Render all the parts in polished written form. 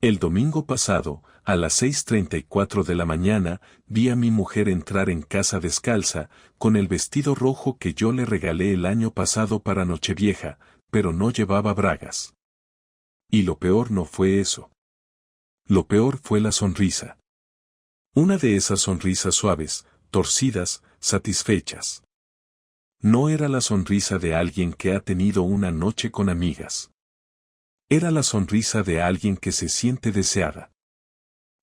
El domingo pasado, a las 6:34 de la mañana, vi a mi mujer entrar en casa descalza, con el vestido rojo que yo le regalé el año pasado para Nochevieja, pero no llevaba bragas. Y lo peor no fue eso. Lo peor fue la sonrisa. Una de esas sonrisas suaves, torcidas, satisfechas. No era la sonrisa de alguien que ha tenido una noche con amigas. Era la sonrisa de alguien que se siente deseada.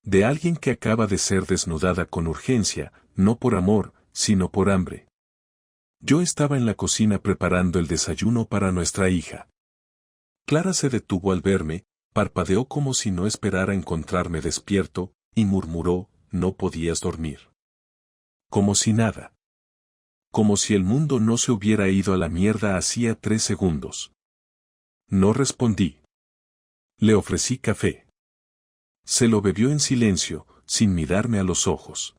De alguien que acaba de ser desnudada con urgencia, no por amor, sino por hambre. Yo estaba en la cocina preparando el desayuno para nuestra hija. Clara se detuvo al verme, parpadeó como si no esperara encontrarme despierto, y murmuró, «¿No podías dormir?» Como si nada. Como si el mundo no se hubiera ido a la mierda hacía 3 segundos. No respondí. Le ofrecí café. Se lo bebió en silencio, sin mirarme a los ojos.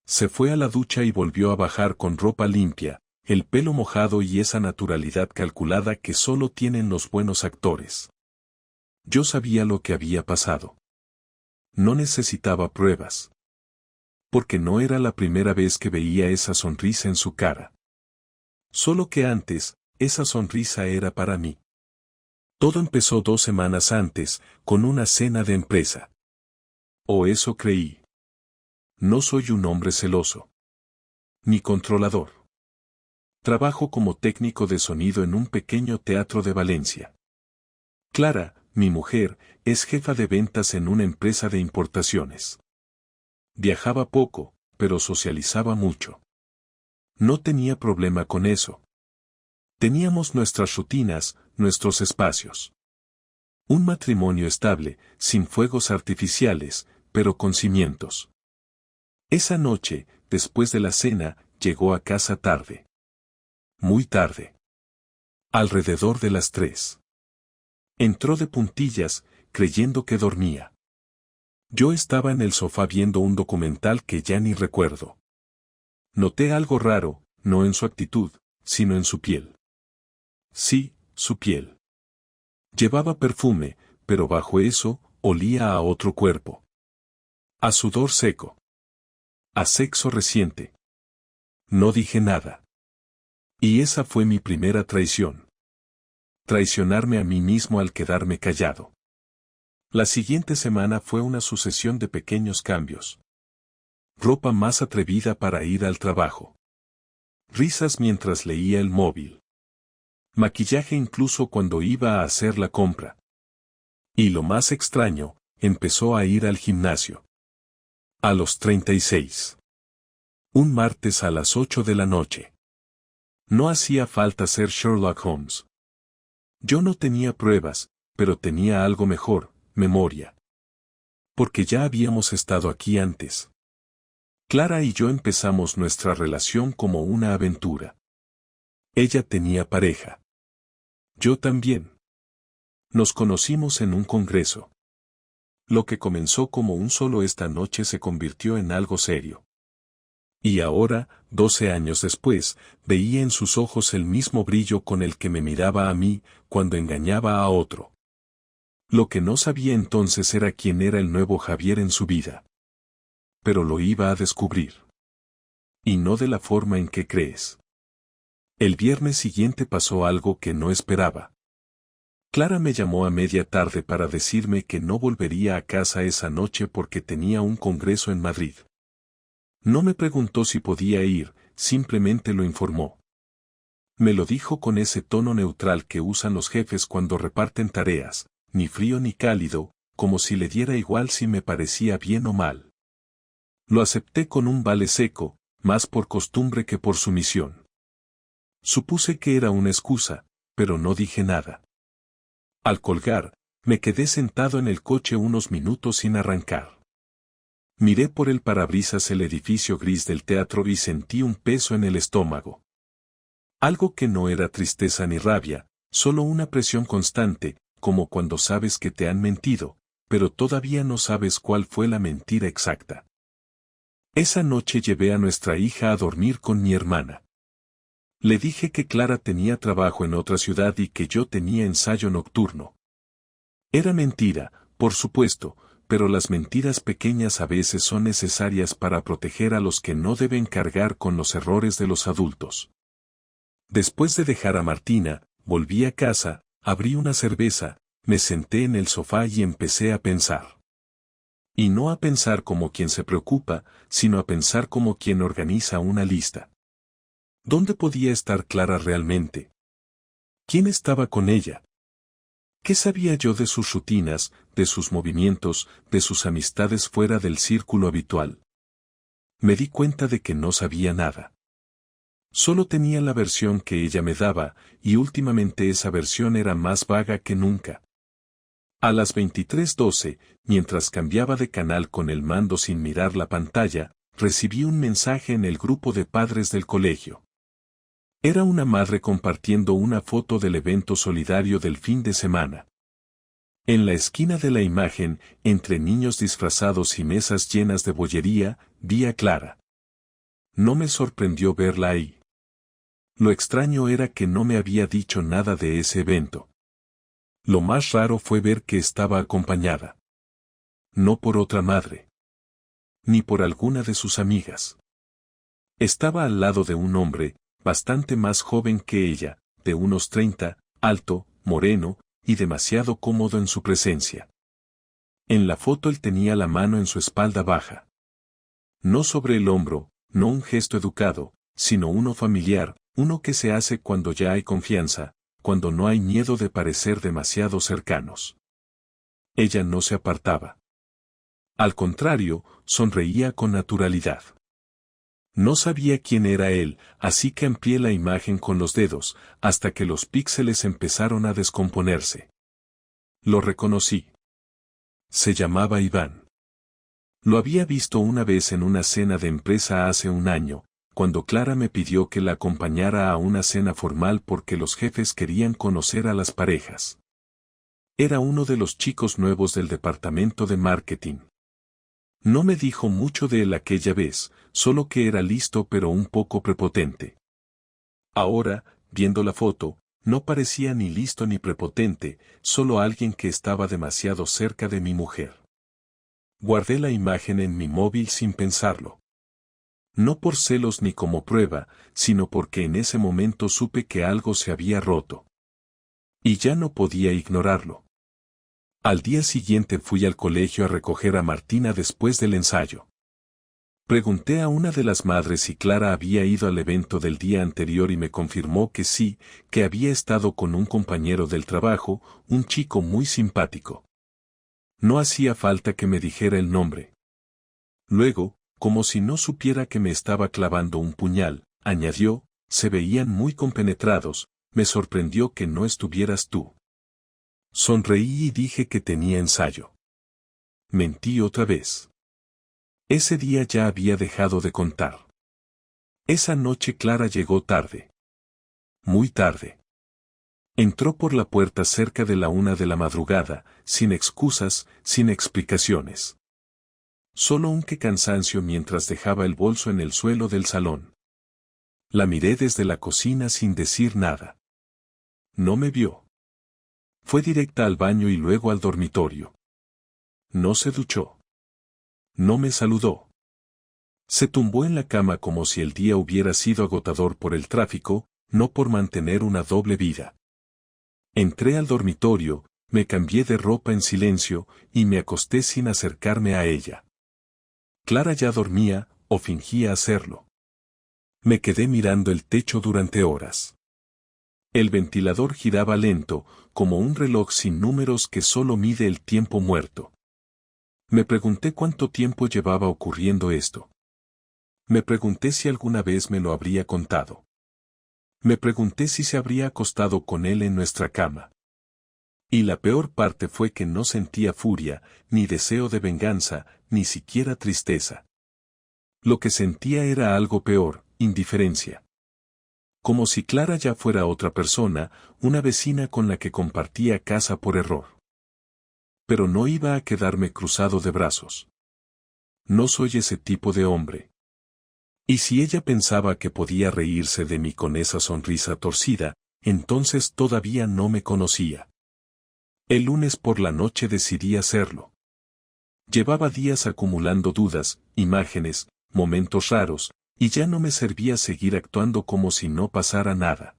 Se fue a la ducha y volvió a bajar con ropa limpia, el pelo mojado y esa naturalidad calculada que solo tienen los buenos actores. Yo sabía lo que había pasado. No necesitaba pruebas. Porque no era la primera vez que veía esa sonrisa en su cara. Solo que antes, esa sonrisa era para mí. Todo empezó 2 semanas antes, con una cena de empresa. O eso creí. No soy un hombre celoso. Ni controlador. Trabajo como técnico de sonido en un pequeño teatro de Valencia. Clara, mi mujer, es jefa de ventas en una empresa de importaciones. Viajaba poco, pero socializaba mucho. No tenía problema con eso. Teníamos nuestras rutinas, nuestros espacios. Un matrimonio estable, sin fuegos artificiales, pero con cimientos. Esa noche, después de la cena, llegó a casa tarde. Muy tarde. Alrededor de las 3. Entró de puntillas, creyendo que dormía. Yo estaba en el sofá viendo un documental que ya ni recuerdo. Noté algo raro, no en su actitud, sino en su piel. Sí, su piel. Llevaba perfume, pero bajo eso, olía a otro cuerpo. A sudor seco. A sexo reciente. No dije nada. Y esa fue mi primera traición. Traicionarme a mí mismo al quedarme callado. La siguiente semana fue una sucesión de pequeños cambios. Ropa más atrevida para ir al trabajo. Risas mientras leía el móvil. Maquillaje incluso cuando iba a hacer la compra. Y lo más extraño, empezó a ir al gimnasio. A los 36. Un martes a las 8 de la noche. No hacía falta ser Sherlock Holmes. Yo no tenía pruebas, pero tenía algo mejor, memoria. Porque ya habíamos estado aquí antes. Clara y yo empezamos nuestra relación como una aventura. Ella tenía pareja. Yo también. Nos conocimos en un congreso. Lo que comenzó como un solo esta noche se convirtió en algo serio. Y ahora, 12 años después, veía en sus ojos el mismo brillo con el que me miraba a mí, cuando engañaba a otro. Lo que no sabía entonces era quién era el nuevo Javier en su vida. Pero lo iba a descubrir. Y no de la forma en que crees. El viernes siguiente pasó algo que no esperaba. Clara me llamó a media tarde para decirme que no volvería a casa esa noche porque tenía un congreso en Madrid. No me preguntó si podía ir, simplemente lo informó. Me lo dijo con ese tono neutral que usan los jefes cuando reparten tareas, ni frío ni cálido, como si le diera igual si me parecía bien o mal. Lo acepté con un vale seco, más por costumbre que por sumisión. Supuse que era una excusa, pero no dije nada. Al colgar, me quedé sentado en el coche unos minutos sin arrancar. Miré por el parabrisas el edificio gris del teatro y sentí un peso en el estómago. Algo que no era tristeza ni rabia, solo una presión constante, como cuando sabes que te han mentido, pero todavía no sabes cuál fue la mentira exacta. Esa noche llevé a nuestra hija a dormir con mi hermana. Le dije que Clara tenía trabajo en otra ciudad y que yo tenía ensayo nocturno. Era mentira, por supuesto, pero las mentiras pequeñas a veces son necesarias para proteger a los que no deben cargar con los errores de los adultos. Después de dejar a Martina, volví a casa, abrí una cerveza, me senté en el sofá y empecé a pensar. Y no a pensar como quien se preocupa, sino a pensar como quien organiza una lista. ¿Dónde podía estar Clara realmente? ¿Quién estaba con ella? ¿Qué sabía yo de sus rutinas, de sus movimientos, de sus amistades fuera del círculo habitual? Me di cuenta de que no sabía nada. Solo tenía la versión que ella me daba, y últimamente esa versión era más vaga que nunca. A las 23:12, mientras cambiaba de canal con el mando sin mirar la pantalla, recibí un mensaje en el grupo de padres del colegio. Era una madre compartiendo una foto del evento solidario del fin de semana. En la esquina de la imagen, entre niños disfrazados y mesas llenas de bollería, vi a Clara. No me sorprendió verla ahí. Lo extraño era que no me había dicho nada de ese evento. Lo más raro fue ver que estaba acompañada. No por otra madre. Ni por alguna de sus amigas. Estaba al lado de un hombre, bastante más joven que ella, de unos 30, alto, moreno, y demasiado cómodo en su presencia. En la foto él tenía la mano en su espalda baja. No sobre el hombro, no un gesto educado, sino uno familiar, uno que se hace cuando ya hay confianza, cuando no hay miedo de parecer demasiado cercanos. Ella no se apartaba. Al contrario, sonreía con naturalidad. No sabía quién era él, así que amplié la imagen con los dedos, hasta que los píxeles empezaron a descomponerse. Lo reconocí. Se llamaba Iván. Lo había visto una vez en una cena de empresa hace un año, cuando Clara me pidió que la acompañara a una cena formal porque los jefes querían conocer a las parejas. Era uno de los chicos nuevos del departamento de marketing. No me dijo mucho de él aquella vez, solo que era listo pero un poco prepotente. Ahora, viendo la foto, no parecía ni listo ni prepotente, solo alguien que estaba demasiado cerca de mi mujer. Guardé la imagen en mi móvil sin pensarlo. No por celos ni como prueba, sino porque en ese momento supe que algo se había roto. Y ya no podía ignorarlo. Al día siguiente fui al colegio a recoger a Martina después del ensayo. Pregunté a una de las madres si Clara había ido al evento del día anterior y me confirmó que sí, que había estado con un compañero del trabajo, un chico muy simpático. No hacía falta que me dijera el nombre. Luego, como si no supiera que me estaba clavando un puñal, añadió, se veían muy compenetrados, me sorprendió que no estuvieras tú. Sonreí y dije que tenía ensayo. Mentí otra vez. Ese día ya había dejado de contar. Esa noche Clara llegó tarde. Muy tarde. Entró por la puerta cerca de la 1 de la madrugada, sin excusas, sin explicaciones. Solo un qué cansancio mientras dejaba el bolso en el suelo del salón. La miré desde la cocina sin decir nada. No me vio. Fue directa al baño y luego al dormitorio. No se duchó. No me saludó. Se tumbó en la cama como si el día hubiera sido agotador por el tráfico, no por mantener una doble vida. Entré al dormitorio, me cambié de ropa en silencio, y me acosté sin acercarme a ella. Clara ya dormía, o fingía hacerlo. Me quedé mirando el techo durante horas. El ventilador giraba lento, como un reloj sin números que solo mide el tiempo muerto. Me pregunté cuánto tiempo llevaba ocurriendo esto. Me pregunté si alguna vez me lo habría contado. Me pregunté si se habría acostado con él en nuestra cama. Y la peor parte fue que no sentía furia, ni deseo de venganza, ni siquiera tristeza. Lo que sentía era algo peor, indiferencia. Como si Clara ya fuera otra persona, una vecina con la que compartía casa por error. Pero no iba a quedarme cruzado de brazos. No soy ese tipo de hombre. Y si ella pensaba que podía reírse de mí con esa sonrisa torcida, entonces todavía no me conocía. El lunes por la noche decidí hacerlo. Llevaba días acumulando dudas, imágenes, momentos raros, y ya no me servía seguir actuando como si no pasara nada.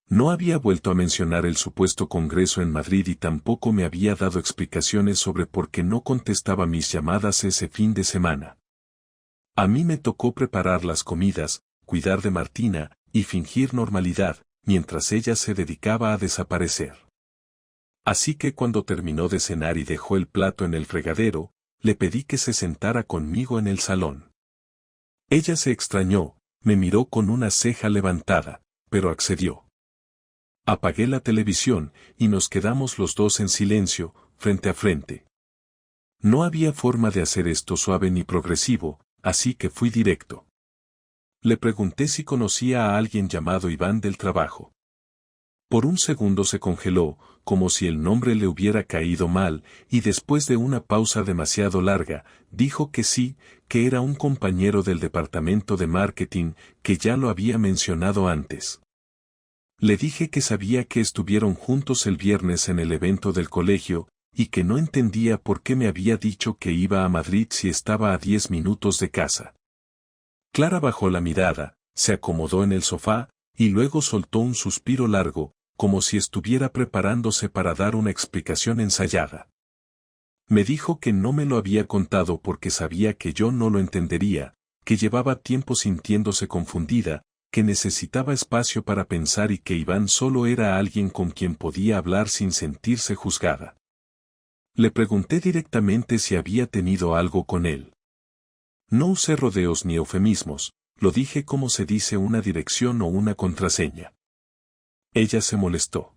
No había vuelto a mencionar el supuesto congreso en Madrid y tampoco me había dado explicaciones sobre por qué no contestaba mis llamadas ese fin de semana. A mí me tocó preparar las comidas, cuidar de Martina, y fingir normalidad, mientras ella se dedicaba a desaparecer. Así que cuando terminó de cenar y dejó el plato en el fregadero, le pedí que se sentara conmigo en el salón. Ella se extrañó, me miró con una ceja levantada, pero accedió. Apagué la televisión, y nos quedamos los dos en silencio, frente a frente. No había forma de hacer esto suave ni progresivo, así que fui directo. Le pregunté si conocía a alguien llamado Iván del trabajo. Por un segundo se congeló, como si el nombre le hubiera caído mal, y después de una pausa demasiado larga, dijo que sí, que era un compañero del departamento de marketing, que ya lo había mencionado antes. Le dije que sabía que estuvieron juntos el viernes en el evento del colegio, y que no entendía por qué me había dicho que iba a Madrid si estaba a 10 minutos de casa. Clara bajó la mirada, se acomodó en el sofá, y luego soltó un suspiro largo, como si estuviera preparándose para dar una explicación ensayada. Me dijo que no me lo había contado porque sabía que yo no lo entendería, que llevaba tiempo sintiéndose confundida, que necesitaba espacio para pensar y que Iván solo era alguien con quien podía hablar sin sentirse juzgada. Le pregunté directamente si había tenido algo con él. No usé rodeos ni eufemismos, lo dije como se dice una dirección o una contraseña. Ella se molestó.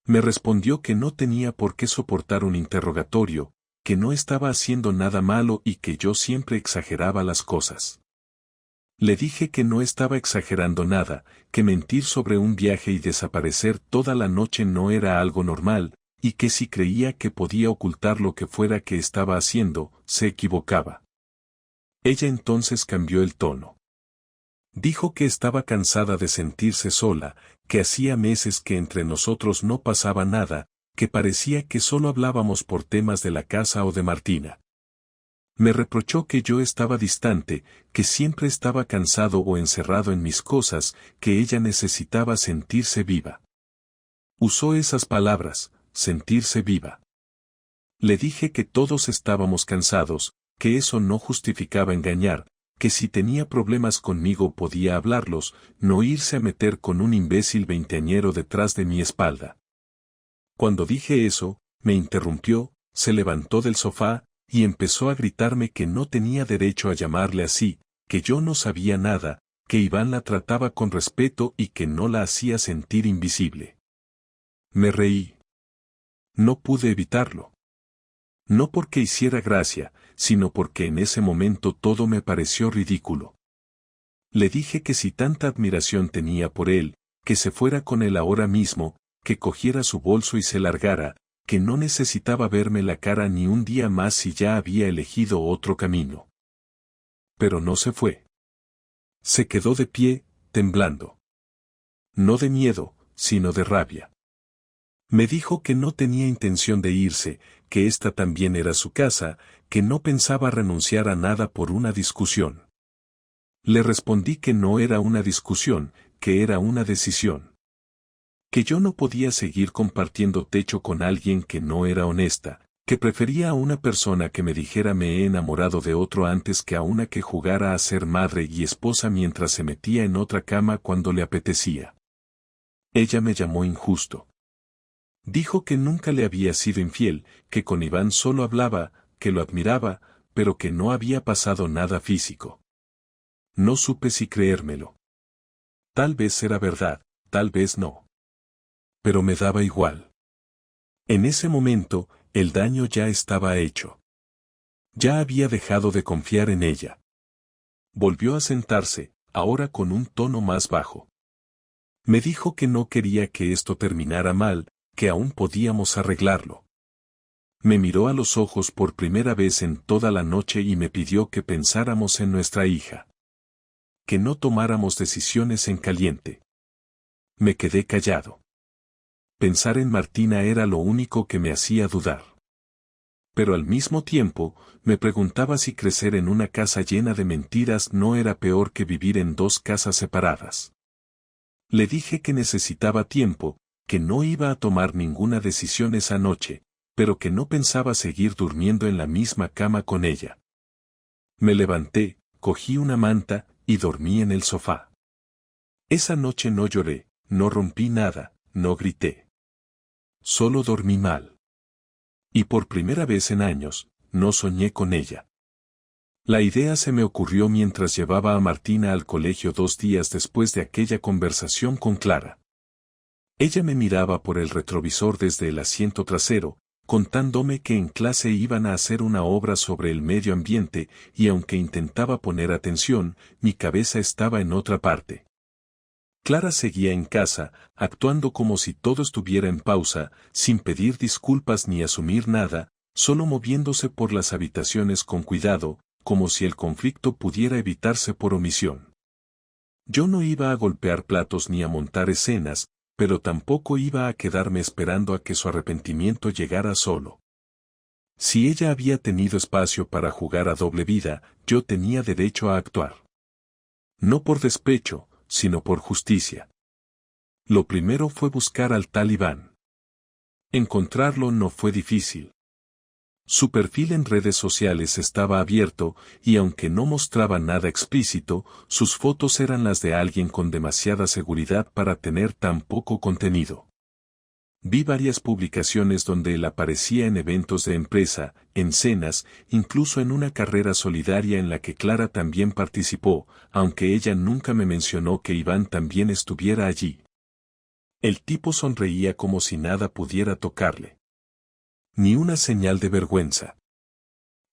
Me respondió que no tenía por qué soportar un interrogatorio, que no estaba haciendo nada malo y que yo siempre exageraba las cosas. Le dije que no estaba exagerando nada, que mentir sobre un viaje y desaparecer toda la noche no era algo normal, y que si creía que podía ocultar lo que fuera que estaba haciendo, se equivocaba. Ella entonces cambió el tono. Dijo que estaba cansada de sentirse sola, que hacía meses que entre nosotros no pasaba nada, que parecía que solo hablábamos por temas de la casa o de Martina. Me reprochó que yo estaba distante, que siempre estaba cansado o encerrado en mis cosas, que ella necesitaba sentirse viva. Usó esas palabras, sentirse viva. Le dije que todos estábamos cansados, que eso no justificaba engañar, que si tenía problemas conmigo podía hablarlos, no irse a meter con un imbécil veinteañero detrás de mi espalda. Cuando dije eso, me interrumpió, se levantó del sofá, y empezó a gritarme que no tenía derecho a llamarle así, que yo no sabía nada, que Iván la trataba con respeto y que no la hacía sentir invisible. Me reí. No pude evitarlo. No porque hiciera gracia, sino porque en ese momento todo me pareció ridículo. Le dije que si tanta admiración tenía por él, que se fuera con él ahora mismo, que cogiera su bolso y se largara, que no necesitaba verme la cara ni un día más si ya había elegido otro camino. Pero no se fue. Se quedó de pie, temblando. No de miedo, sino de rabia. Me dijo que no tenía intención de irse, que esta también era su casa, que no pensaba renunciar a nada por una discusión. Le respondí que no era una discusión, que era una decisión. Que yo no podía seguir compartiendo techo con alguien que no era honesta, que prefería a una persona que me dijera me he enamorado de otro antes que a una que jugara a ser madre y esposa mientras se metía en otra cama cuando le apetecía. Ella me llamó injusto. Dijo que nunca le había sido infiel, que con Iván solo hablaba, que lo admiraba, pero que no había pasado nada físico. No supe si creérmelo. Tal vez era verdad, tal vez no. Pero me daba igual. En ese momento, el daño ya estaba hecho. Ya había dejado de confiar en ella. Volvió a sentarse, ahora con un tono más bajo. Me dijo que no quería que esto terminara mal, que aún podíamos arreglarlo. Me miró a los ojos por primera vez en toda la noche y me pidió que pensáramos en nuestra hija. Que no tomáramos decisiones en caliente. Me quedé callado. Pensar en Martina era lo único que me hacía dudar. Pero al mismo tiempo, me preguntaba si crecer en una casa llena de mentiras no era peor que vivir en dos casas separadas. Le dije que necesitaba tiempo, que no iba a tomar ninguna decisión esa noche, pero que no pensaba seguir durmiendo en la misma cama con ella. Me levanté, cogí una manta, y dormí en el sofá. Esa noche no lloré, no rompí nada, no grité. Solo dormí mal. Y por primera vez en años, no soñé con ella. La idea se me ocurrió mientras llevaba a Martina al colegio 2 días después de aquella conversación con Clara. Ella me miraba por el retrovisor desde el asiento trasero, contándome que en clase iban a hacer una obra sobre el medio ambiente y aunque intentaba poner atención, mi cabeza estaba en otra parte. Clara seguía en casa, actuando como si todo estuviera en pausa, sin pedir disculpas ni asumir nada, solo moviéndose por las habitaciones con cuidado, como si el conflicto pudiera evitarse por omisión. Yo no iba a golpear platos ni a montar escenas, pero tampoco iba a quedarme esperando a que su arrepentimiento llegara solo. Si ella había tenido espacio para jugar a doble vida, yo tenía derecho a actuar. No por despecho, sino por justicia. Lo primero fue buscar al tal Iván. Encontrarlo no fue difícil. Su perfil en redes sociales estaba abierto, y aunque no mostraba nada explícito, sus fotos eran las de alguien con demasiada seguridad para tener tan poco contenido. Vi varias publicaciones donde él aparecía en eventos de empresa, en cenas, incluso en una carrera solidaria en la que Clara también participó, aunque ella nunca me mencionó que Iván también estuviera allí. El tipo sonreía como si nada pudiera tocarle. Ni una señal de vergüenza.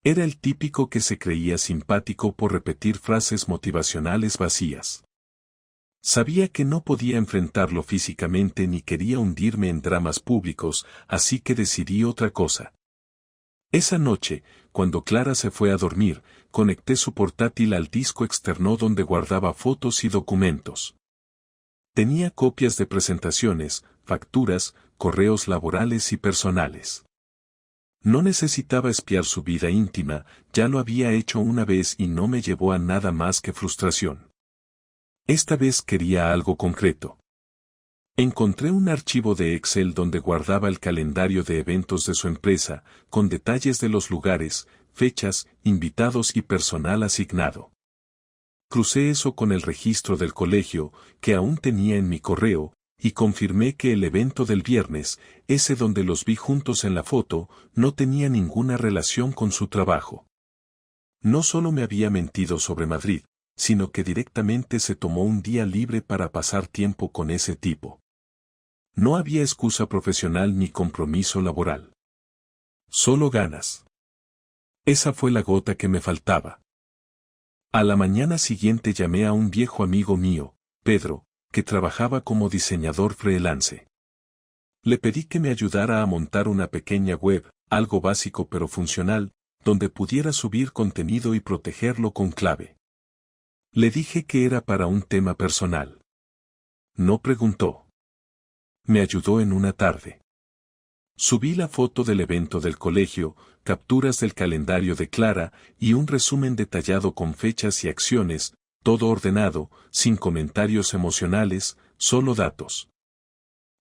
Era el típico que se creía simpático por repetir frases motivacionales vacías. Sabía que no podía enfrentarlo físicamente ni quería hundirme en dramas públicos, así que decidí otra cosa. Esa noche, cuando Clara se fue a dormir, conecté su portátil al disco externo donde guardaba fotos y documentos. Tenía copias de presentaciones, facturas, correos laborales y personales. No necesitaba espiar su vida íntima, ya lo había hecho una vez y no me llevó a nada más que frustración. Esta vez quería algo concreto. Encontré un archivo de Excel donde guardaba el calendario de eventos de su empresa, con detalles de los lugares, fechas, invitados y personal asignado. Crucé eso con el registro del colegio, que aún tenía en mi correo, y confirmé que el evento del viernes, ese donde los vi juntos en la foto, no tenía ninguna relación con su trabajo. No solo me había mentido sobre Madrid, sino que directamente se tomó un día libre para pasar tiempo con ese tipo. No había excusa profesional ni compromiso laboral. Solo ganas. Esa fue la gota que me faltaba. A la mañana siguiente llamé a un viejo amigo mío, Pedro, que trabajaba como diseñador freelance. Le pedí que me ayudara a montar una pequeña web, algo básico pero funcional, donde pudiera subir contenido y protegerlo con clave. Le dije que era para un tema personal. No preguntó. Me ayudó en una tarde. Subí la foto del evento del colegio, capturas del calendario de Clara y un resumen detallado con fechas y acciones, todo ordenado, sin comentarios emocionales, solo datos.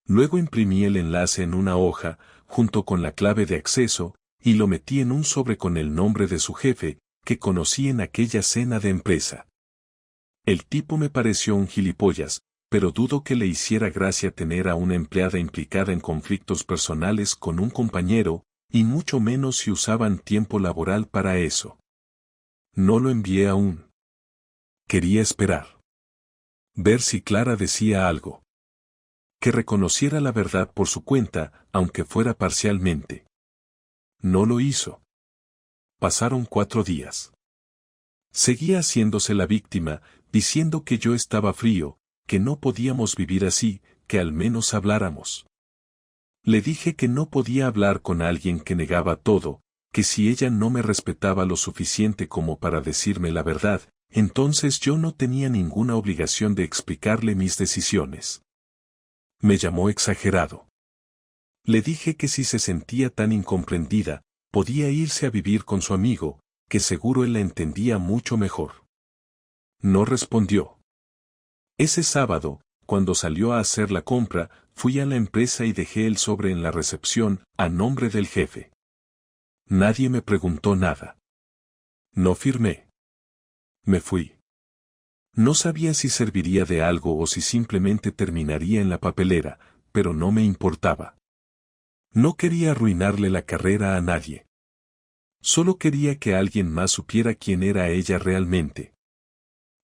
Luego imprimí el enlace en una hoja, junto con la clave de acceso, y lo metí en un sobre con el nombre de su jefe, que conocí en aquella cena de empresa. El tipo me pareció un gilipollas, pero dudo que le hiciera gracia tener a una empleada implicada en conflictos personales con un compañero, y mucho menos si usaban tiempo laboral para eso. No lo envié aún. Quería esperar. Ver si Clara decía algo. Que reconociera la verdad por su cuenta, aunque fuera parcialmente. No lo hizo. Pasaron 4 días. Seguía haciéndose la víctima, diciendo que yo estaba frío, que no podíamos vivir así, que al menos habláramos. Le dije que no podía hablar con alguien que negaba todo, que si ella no me respetaba lo suficiente como para decirme la verdad, entonces yo no tenía ninguna obligación de explicarle mis decisiones. Me llamó exagerado. Le dije que si se sentía tan incomprendida, podía irse a vivir con su amigo, que seguro él la entendía mucho mejor. No respondió. Ese sábado, cuando salió a hacer la compra, fui a la empresa y dejé el sobre en la recepción, a nombre del jefe. Nadie me preguntó nada. No firmé. Me fui. No sabía si serviría de algo o si simplemente terminaría en la papelera, pero no me importaba. No quería arruinarle la carrera a nadie. Solo quería que alguien más supiera quién era ella realmente.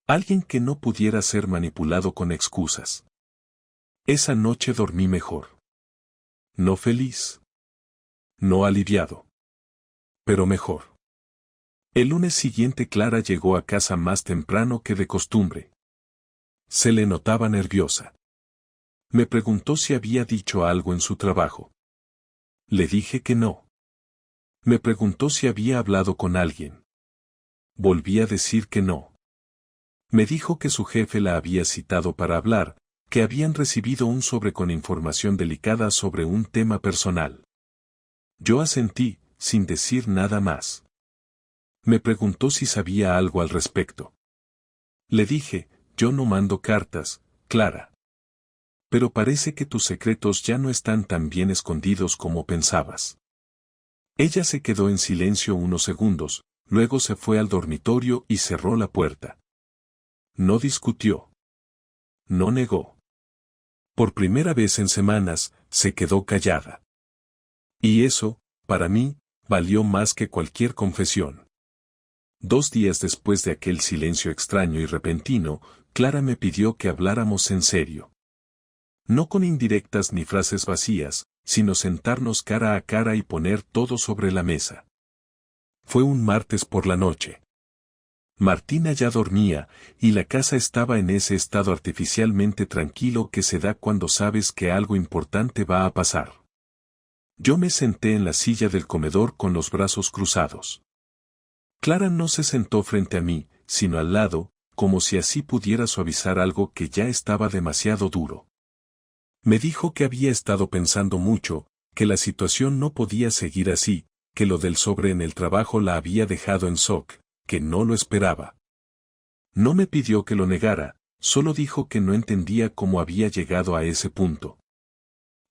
Alguien que no pudiera ser manipulado con excusas. Esa noche dormí mejor. No feliz. No aliviado. Pero mejor. El lunes siguiente Clara llegó a casa más temprano que de costumbre. Se le notaba nerviosa. Me preguntó si había dicho algo en su trabajo. Le dije que no. Me preguntó si había hablado con alguien. Volví a decir que no. Me dijo que su jefe la había citado para hablar, que habían recibido un sobre con información delicada sobre un tema personal. Yo asentí, sin decir nada más. Me preguntó si sabía algo al respecto. Le dije, yo no mando cartas, Clara. Pero parece que tus secretos ya no están tan bien escondidos como pensabas. Ella se quedó en silencio unos segundos, luego se fue al dormitorio y cerró la puerta. No discutió. No negó. Por primera vez en semanas, se quedó callada. Y eso, para mí, valió más que cualquier confesión. 2 días después de aquel silencio extraño y repentino, Clara me pidió que habláramos en serio. No con indirectas ni frases vacías, sino sentarnos cara a cara y poner todo sobre la mesa. Fue un martes por la noche. Martina ya dormía, y la casa estaba en ese estado artificialmente tranquilo que se da cuando sabes que algo importante va a pasar. Yo me senté en la silla del comedor con los brazos cruzados. Clara no se sentó frente a mí, sino al lado, como si así pudiera suavizar algo que ya estaba demasiado duro. Me dijo que había estado pensando mucho, que la situación no podía seguir así, que lo del sobre en el trabajo la había dejado en shock, que no lo esperaba. No me pidió que lo negara, solo dijo que no entendía cómo había llegado a ese punto.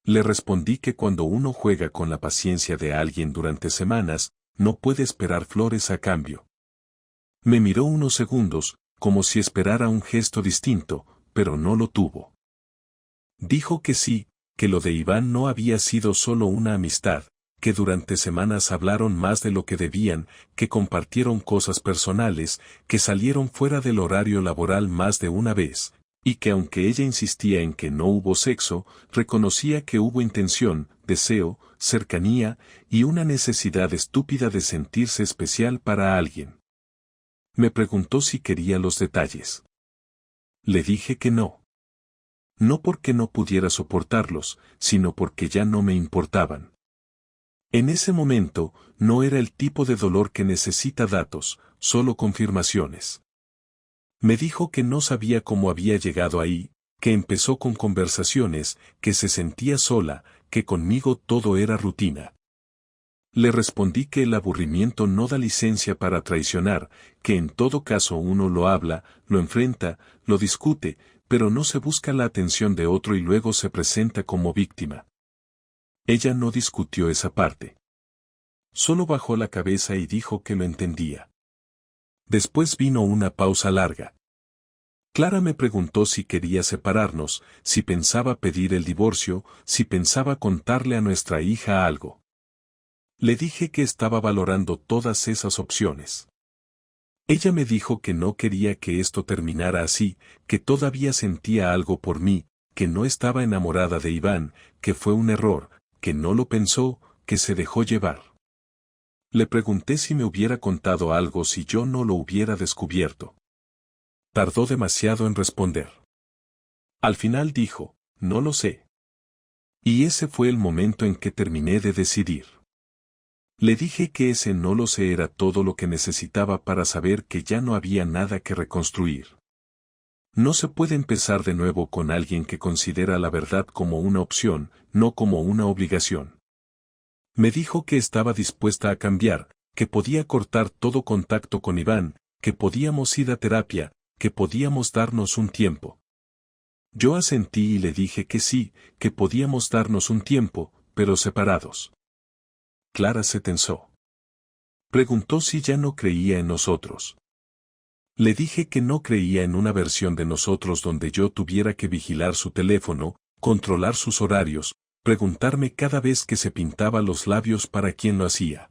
Le respondí que cuando uno juega con la paciencia de alguien durante semanas, no puede esperar flores a cambio. Me miró unos segundos, como si esperara un gesto distinto, pero no lo tuvo. Dijo que sí, que lo de Iván no había sido solo una amistad, que durante semanas hablaron más de lo que debían, que compartieron cosas personales, que salieron fuera del horario laboral más de una vez, y que aunque ella insistía en que no hubo sexo, reconocía que hubo intención, deseo, cercanía, y una necesidad estúpida de sentirse especial para alguien. Me preguntó si quería los detalles. Le dije que no. No porque no pudiera soportarlos, sino porque ya no me importaban. En ese momento, no era el tipo de dolor que necesita datos, solo confirmaciones. Me dijo que no sabía cómo había llegado ahí, que empezó con conversaciones, que se sentía sola, que conmigo todo era rutina. Le respondí que el aburrimiento no da licencia para traicionar, que en todo caso uno lo habla, lo enfrenta, lo discute, pero no se busca la atención de otro y luego se presenta como víctima. Ella no discutió esa parte. Solo bajó la cabeza y dijo que lo entendía. Después vino una pausa larga. Clara me preguntó si quería separarnos, si pensaba pedir el divorcio, si pensaba contarle a nuestra hija algo. Le dije que estaba valorando todas esas opciones. Ella me dijo que no quería que esto terminara así, que todavía sentía algo por mí, que no estaba enamorada de Iván, que fue un error, que no lo pensó, que se dejó llevar. Le pregunté si me hubiera contado algo si yo no lo hubiera descubierto. Tardó demasiado en responder. Al final dijo, no lo sé. Y ese fue el momento en que terminé de decidir. Le dije que ese no lo sé era todo lo que necesitaba para saber que ya no había nada que reconstruir. No se puede empezar de nuevo con alguien que considera la verdad como una opción, no como una obligación. Me dijo que estaba dispuesta a cambiar, que podía cortar todo contacto con Iván, que podíamos ir a terapia, que podíamos darnos un tiempo. Yo asentí y le dije que sí, que podíamos darnos un tiempo, pero separados. Clara se tensó. Preguntó si ya no creía en nosotros. Le dije que no creía en una versión de nosotros donde yo tuviera que vigilar su teléfono, controlar sus horarios, preguntarme cada vez que se pintaba los labios para quién lo hacía.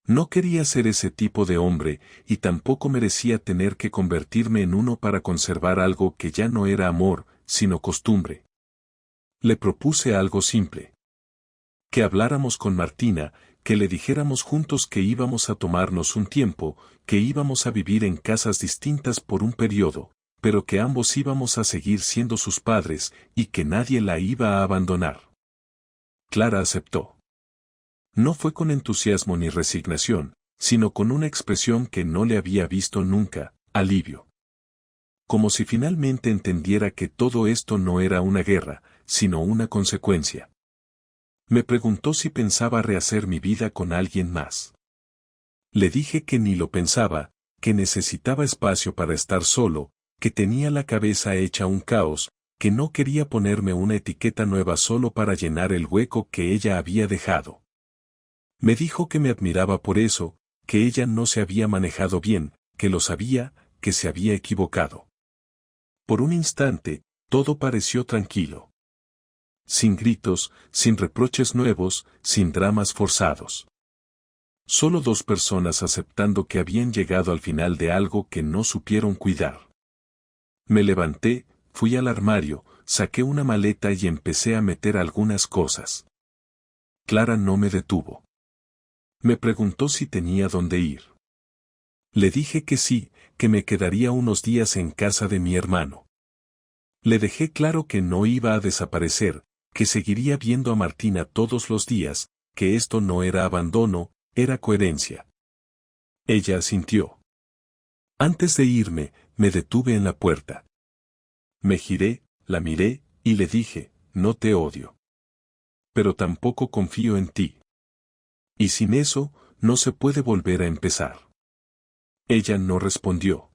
No quería ser ese tipo de hombre, y tampoco merecía tener que convertirme en uno para conservar algo que ya no era amor, sino costumbre. Le propuse algo simple. Que habláramos con Martina, que le dijéramos juntos que íbamos a tomarnos un tiempo, que íbamos a vivir en casas distintas por un periodo, pero que ambos íbamos a seguir siendo sus padres, y que nadie la iba a abandonar. Clara aceptó. No fue con entusiasmo ni resignación, sino con una expresión que no le había visto nunca, alivio. Como si finalmente entendiera que todo esto no era una guerra, sino una consecuencia. Me preguntó si pensaba rehacer mi vida con alguien más. Le dije que ni lo pensaba, que necesitaba espacio para estar solo, que tenía la cabeza hecha un caos, que no quería ponerme una etiqueta nueva solo para llenar el hueco que ella había dejado. Me dijo que me admiraba por eso, que ella no se había manejado bien, que lo sabía, que se había equivocado. Por un instante, todo pareció tranquilo. Sin gritos, sin reproches nuevos, sin dramas forzados. Solo dos personas aceptando que habían llegado al final de algo que no supieron cuidar. Me levanté, fui al armario, saqué una maleta y empecé a meter algunas cosas. Clara no me detuvo. Me preguntó si tenía dónde ir. Le dije que sí, que me quedaría unos días en casa de mi hermano. Le dejé claro que no iba a desaparecer, que seguiría viendo a Martina todos los días, que esto no era abandono, era coherencia. Ella asintió. Antes de irme, me detuve en la puerta. Me giré, la miré, y le dije, no te odio. Pero tampoco confío en ti. Y sin eso, no se puede volver a empezar. Ella no respondió.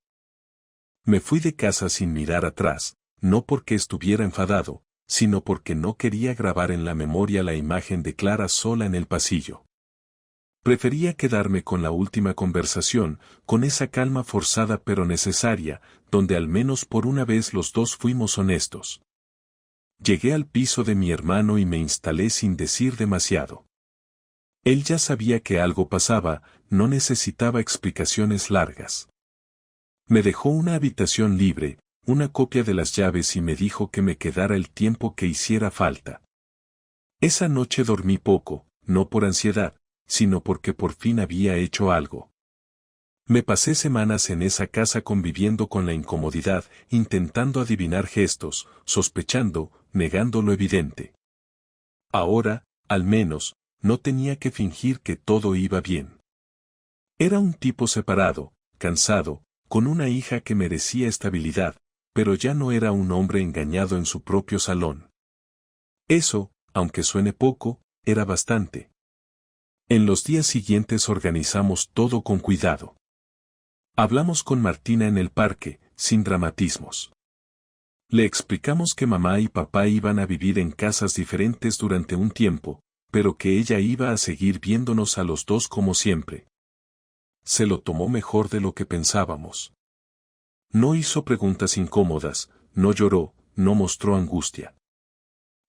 Me fui de casa sin mirar atrás, no porque estuviera enfadado, sino porque no quería grabar en la memoria la imagen de Clara sola en el pasillo. Prefería quedarme con la última conversación, con esa calma forzada pero necesaria, donde al menos por una vez los dos fuimos honestos. Llegué al piso de mi hermano y me instalé sin decir demasiado. Él ya sabía que algo pasaba, no necesitaba explicaciones largas. Me dejó una habitación libre, una copia de las llaves y me dijo que me quedara el tiempo que hiciera falta. Esa noche dormí poco, no por ansiedad, sino porque por fin había hecho algo. Me pasé semanas en esa casa conviviendo con la incomodidad, intentando adivinar gestos, sospechando, negando lo evidente. Ahora, al menos, no tenía que fingir que todo iba bien. Era un tipo separado, cansado, con una hija que merecía estabilidad, pero ya no era un hombre engañado en su propio salón. Eso, aunque suene poco, era bastante. En los días siguientes organizamos todo con cuidado. Hablamos con Martina en el parque, sin dramatismos. Le explicamos que mamá y papá iban a vivir en casas diferentes durante un tiempo, pero que ella iba a seguir viéndonos a los dos como siempre. Se lo tomó mejor de lo que pensábamos. No hizo preguntas incómodas, no lloró, no mostró angustia.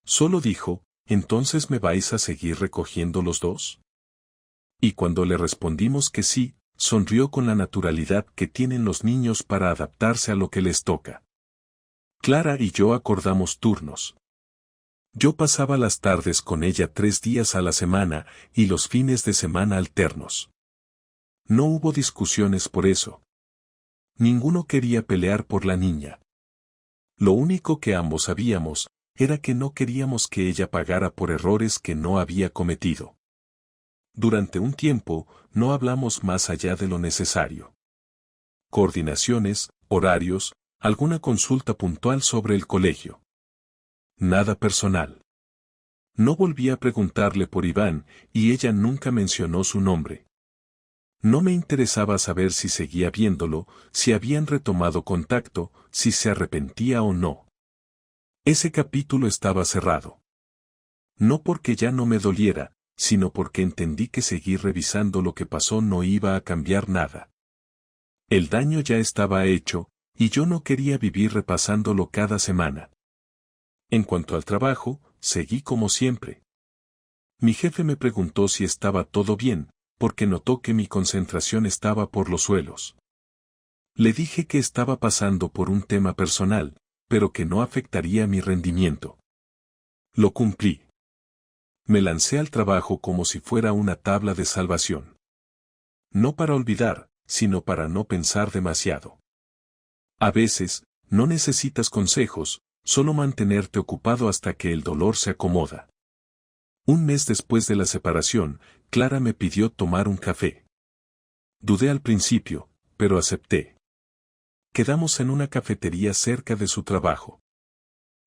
Solo dijo, ¿entonces me vais a seguir recogiendo los dos? Y cuando le respondimos que sí, sonrió con la naturalidad que tienen los niños para adaptarse a lo que les toca. Clara y yo acordamos turnos. Yo pasaba las tardes con ella 3 días a la semana y los fines de semana alternos. No hubo discusiones por eso. Ninguno quería pelear por la niña. Lo único que ambos sabíamos era que no queríamos que ella pagara por errores que no había cometido. Durante un tiempo, no hablamos más allá de lo necesario. Coordinaciones, horarios, Alguna consulta puntual sobre el colegio. Nada personal. No volví a preguntarle por Iván, y ella nunca mencionó su nombre. No me interesaba saber si seguía viéndolo, si habían retomado contacto, si se arrepentía o no. Ese capítulo estaba cerrado. No porque ya no me doliera, sino porque entendí que seguir revisando lo que pasó no iba a cambiar nada. El daño ya estaba hecho, y yo no quería vivir repasándolo cada semana. En cuanto al trabajo, seguí como siempre. Mi jefe me preguntó si estaba todo bien, porque notó que mi concentración estaba por los suelos. Le dije que estaba pasando por un tema personal, pero que no afectaría mi rendimiento. Lo cumplí. Me lancé al trabajo como si fuera una tabla de salvación. No para olvidar, sino para no pensar demasiado. A veces, no necesitas consejos, solo mantenerte ocupado hasta que el dolor se acomoda. Un mes después de la separación, Clara me pidió tomar un café. Dudé al principio, pero acepté. Quedamos en una cafetería cerca de su trabajo.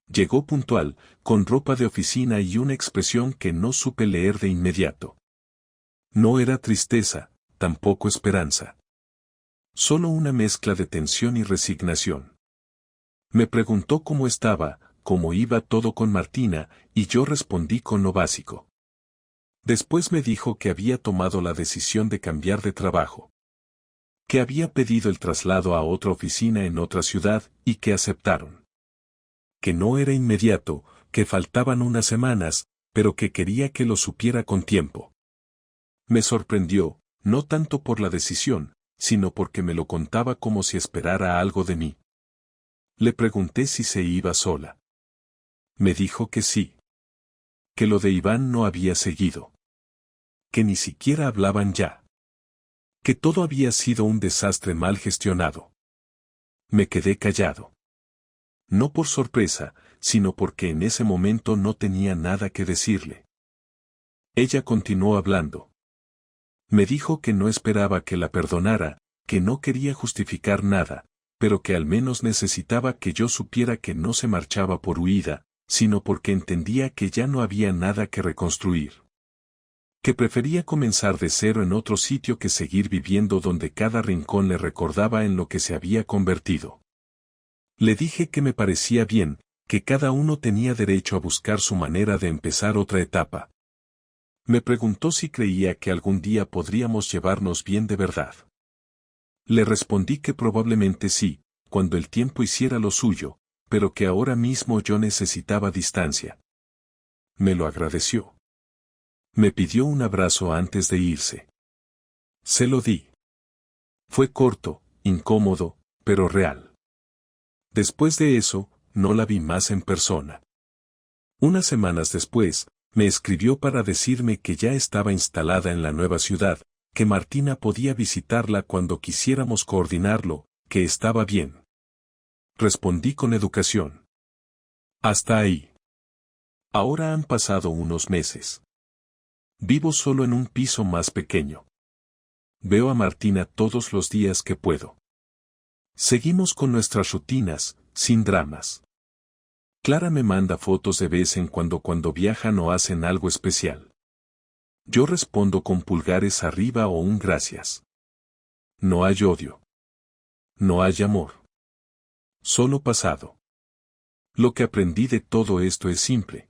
Llegó puntual, con ropa de oficina y una expresión que no supe leer de inmediato. No era tristeza, tampoco esperanza. Solo una mezcla de tensión y resignación. Me preguntó cómo estaba, cómo iba todo con Martina, y yo respondí con lo básico. Después me dijo que había tomado la decisión de cambiar de trabajo. Que había pedido el traslado a otra oficina en otra ciudad y que aceptaron. Que no era inmediato, que faltaban unas semanas, pero que quería que lo supiera con tiempo. Me sorprendió, no tanto por la decisión, sino porque me lo contaba como si esperara algo de mí. Le pregunté si se iba sola. Me dijo que sí. Que lo de Iván no había seguido. Que ni siquiera hablaban ya. Que todo había sido un desastre mal gestionado. Me quedé callado. No por sorpresa, sino porque en ese momento no tenía nada que decirle. Ella continuó hablando. Me dijo que no esperaba que la perdonara, que no quería justificar nada, pero que al menos necesitaba que yo supiera que no se marchaba por huida, sino porque entendía que ya no había nada que reconstruir. Que prefería comenzar de cero en otro sitio que seguir viviendo donde cada rincón le recordaba en lo que se había convertido. Le dije que me parecía bien, que cada uno tenía derecho a buscar su manera de empezar otra etapa. Me preguntó si creía que algún día podríamos llevarnos bien de verdad. Le respondí que probablemente sí, cuando el tiempo hiciera lo suyo, pero que ahora mismo yo necesitaba distancia. Me lo agradeció. Me pidió un abrazo antes de irse. Se lo di. Fue corto, incómodo, pero real. Después de eso, no la vi más en persona. Unas semanas después, me escribió para decirme que ya estaba instalada en la nueva ciudad, que Martina podía visitarla cuando quisiéramos coordinarlo, que estaba bien. Respondí con educación. Hasta ahí. Ahora han pasado unos meses. Vivo solo en un piso más pequeño. Veo a Martina todos los días que puedo. Seguimos con nuestras rutinas, sin dramas. Clara me manda fotos de vez en cuando viajan o hacen algo especial. Yo respondo con pulgares arriba o un gracias. No hay odio. No hay amor. Solo pasado. Lo que aprendí de todo esto es simple.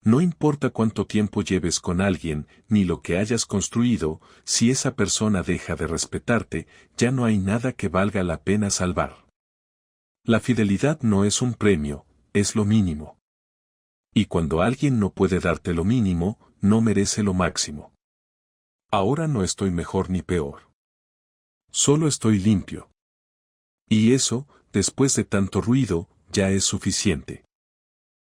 No importa cuánto tiempo lleves con alguien, ni lo que hayas construido, si esa persona deja de respetarte, ya no hay nada que valga la pena salvar. La fidelidad no es un premio, es lo mínimo. Y cuando alguien no puede darte lo mínimo, no merece lo máximo. Ahora no estoy mejor ni peor. Solo estoy limpio. Y eso, después de tanto ruido, ya es suficiente.